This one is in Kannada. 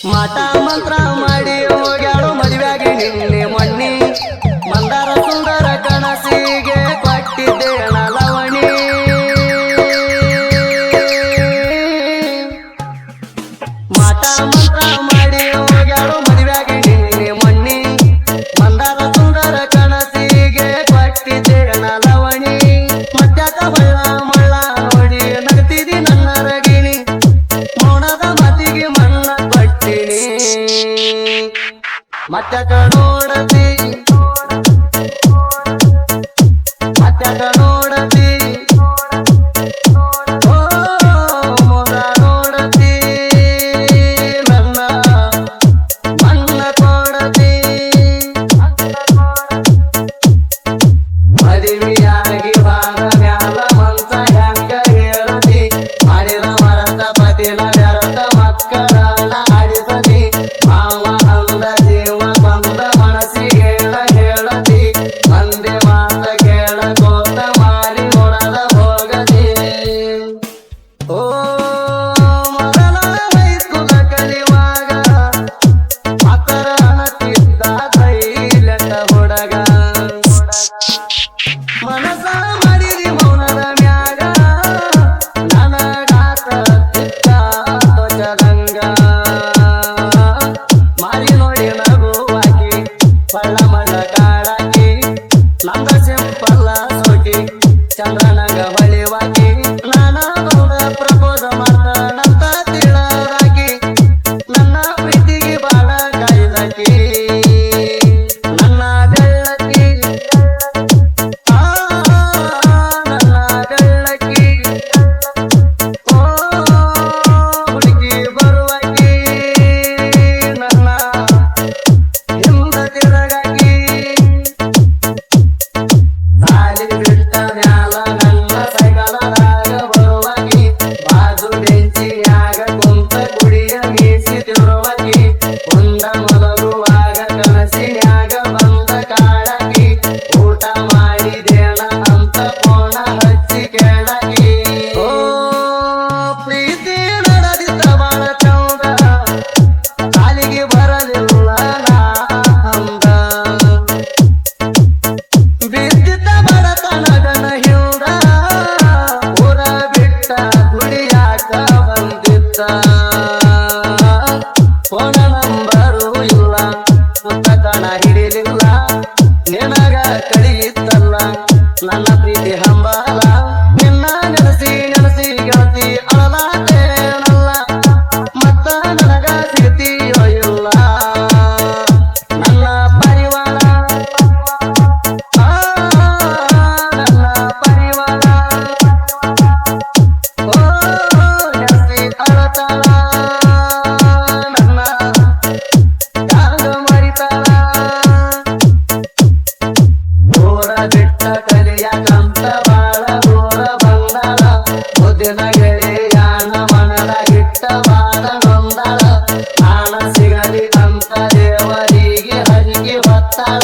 ಮಾಟ ಮಂತ್ರ ಮಾಡಿ ಹೋಗ್ಯಾಳು ಮದುವೆಯಾಗಿ ನಿನ್ನೆ ಮೊನ್ನೆ ಮಂದಾರ ಸುಂದರ ಕನಸಿಗೆ ಕೊಟ್ಟಿದ್ದೆ ಲವಣಿ ಮಾಟ ಮಂತ್ರ ಮಾಡಿ ಹೋಗ್ಯಾಳು ಮದುವೆಯಾಗಿ ನಿನ್ನೆ ಮೊನ್ನೆ ಮಂದಾರ ಸುಂದರ ಕನಸಿಗೆ ಕೊಟ್ಟಿದ್ದೆ ಲವಣಿ ಮತ್ಯಾಕ ಬಳ್ಳ ಮಳ್ಳ ನೋಡಿ ನಗತಿದಿ ನನ್ನ ರಗಿಣಿ ಮೌನದ ಮಾತಿಗೆ ಮಣ್ಣ ಕೊಟ್ಟಿನಿ ಮತ್ಯಾಕ ನೋಡತಿ ಮತ್ಯಾಕ ನೋಡತಿ ಓ ಮೋದ ನೋಡತಿ ನನ್ನ ಮಣ್ಣ ಕೊಡತಿ ಮದುವೆಯಾಗಿ ಬಾರ ಮ್ಯಾಲ ಮನ್ಸ ಹೆಂಗ ಹೇಳತಿ ಮಾಡಿದ ಮರತ ಪತಿನ ಬೆರತ ಮಕ್ಕಳನ್ನ ಆಡಿಸತಿ ಮಾವ ಅಂದ ಜೀವ ಬಂದ ಮನಸ್ಸಿಗೆ ಹೇಳತಿ ಮಂದಿ ಮಾತ ಕೇಳಕೋತ ಮಾರಿ ನೋಡದ ಹೋಗತಿ ಓ ಮೊದಲ ಹೈಸ್ಕೂಲ ಕಲಿಯುವಾಗ ಮಾತರ ಅನ್ನತಿದ್ದ ಸೈಲೆಂಟ ಹುಡುಗ ಮನಸ ಮಾಡಿದಿ ಮೌನದ ಮ್ಯಾಗ ನನಗಾತ ಚಿತ್ತ ಧ್ವಜದಂಗ ಮಾರಿ ನೋಡಿ ನಗುವಾಕಿ ಪಳ್ಳ ಮಳ್ಳ ಕಾಡಾಕಿ ನಂದ ಸಿಂಪಲ್ಲ ಸೋಕಿ ಚಂದ್ರನಂಗ ಹೊಳಿವಾಕಿ ನಾನ ಬಂದ ಪ್ರಪೋಸ ಮಾಡ್ತಾನಂತ ತಿಳದಾಕಿ ನನ್ನ ಪ್ರೀತಿಗೆ ಬಾಳ ಕಾಯ್ದಾಕಿ ನನ್ನ ಬೆಳ್ಳಕ್ಕಿ ನನ್ನ ಬೆಳ್ಳಕ್ಕಿ ಓ ಹುಡುಗಿ ಬರುವಾಕಿ ನನ್ನ ಹಿಂದ ತಿರುಗಾಕಿ ಸಾಲಿ ಬಿಟ್ಟ ಮ್ಯಾಲ ನನ್ನ ಸೈಕಲದಾಗ ಬರುವಾಕಿ ಬಾಜು ಬೆಂಚಿನ್ಯಾಗ ಕುಂತ ಕುಡಿಯ ಮೀಸಿ ತಿರುವಾಕಿ ಉಂಡ ಮಲಗುವಾಗ ಕನಸಿನ್ಯಾಗ ಬಂದ ಕಾಡಾಕಿ ಊಟ ಮಾಡಿದೇನ ಅಂತ ಫೋನ ಹಚ್ಚಿ ಕೇಳಾಕಿ ಓ ಪ್ರೀತಿ ನಡೆದಿದ್ದ ಬಾಳ ಚೌದ ಕಾಲಿಗೆ ಬರಲಿಲ್ಲ ನಾ ಅಂದ ಬಿದ್ದಿದ್ದ ಬಡತನಗನ ಹಿಂದ ಊರ ಬಿಟ್ಟ ದುಡಿಯಾಕ ಬಂದಿದ್ದ ಫೋನ ನಂಬರು ಇಲ್ಲ ಪುಸ್ತಕನ ಹಿಡಿಲಿಲ್ಲ ನಿನಗ ಕಳಿಯಿತ್ತಲ್ಲ ನನ್ನ ಪ್ರೀತಿ ಹಂಬಲ ನಿನ್ನ ನೆನಸಿ ನೆನಸಿ ಗೆಳತಿ ಅಳಲಾತೇನಲ್ಲ ಮತ್ತ ನನಗ ಸಿಗ್ತೀಯೋ ಇಲ್ಲ ನನ್ನ ಪರಿವಾರ ನನ್ನ ಪರಿವಾರ ಓ ನೆನಸಿ ಅಳತಾಳ ನನ್ನ ಯಾಗ ಮರಿತಾಳ ಊರ ಬಿಟ್ಟ ಕಲಿಯಾಕಂತ ಬಾಳ ದೂರ ಬಂದಾಳ ಮುದ್ದಿನ ಗೆಳೆಯಾನ ಮನದ ಗಿಟ್ಟ ಬಾಳ ನೊಂದಾಳ ನಾಣ ಸಿಗಲಿ ಅಂತ ದೇವರಿಗೆ ಹರಿಗಿ ಹೊತ್ತಾಳ